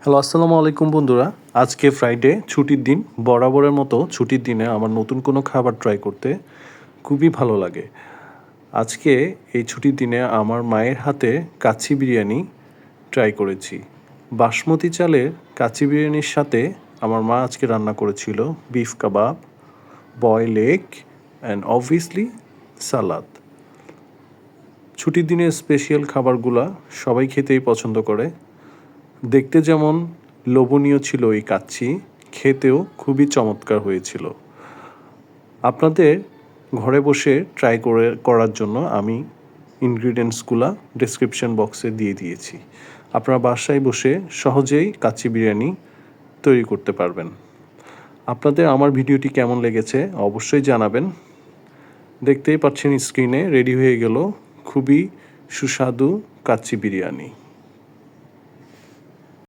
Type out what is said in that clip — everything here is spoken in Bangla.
হ্যালো, আসসালামু আলাইকুম বন্ধুরা। আজকে ফ্রাইডে, ছুটির দিন। বরাবরের মতো ছুটির দিনে আমার নতুন কোনো খাবার ট্রাই করতে খুবই ভালো লাগে। আজকে এই ছুটির দিনে আমার মায়ের হাতে কাচ্চি বিরিয়ানি ট্রাই করেছি। বাসমতি চালের কাচ্চি বিরিয়ানির সাথে আমার মা আজকে রান্না করেছিল beef kebab, boil egg and obviously salad. ছুটির দিনের স্পেশাল খাবারগুলা সবাই খেতেই পছন্দ করে। দেখতে যেমন লোভনীয় ছিল এই কাচ্চি, খেতেও খুবই চমৎকার হয়েছিল। আপনাদের ঘরে বসে ট্রাই করার জন্য আমি ইনগ্রিডিয়েন্টসগুলো ডেসক্রিপশন বক্সে দিয়ে দিয়েছি। আপনারা বাসায় বসে সহজেই কাচ্চি বিরিয়ানি তৈরি করতে পারবেন। আপনাদের আমার ভিডিওটি কেমন লেগেছে অবশ্যই জানাবেন। দেখতেই পাচ্ছেন স্ক্রিনে রেডি হয়ে গেল খুবই সুস্বাদু কাচ্চি বিরিয়ানি।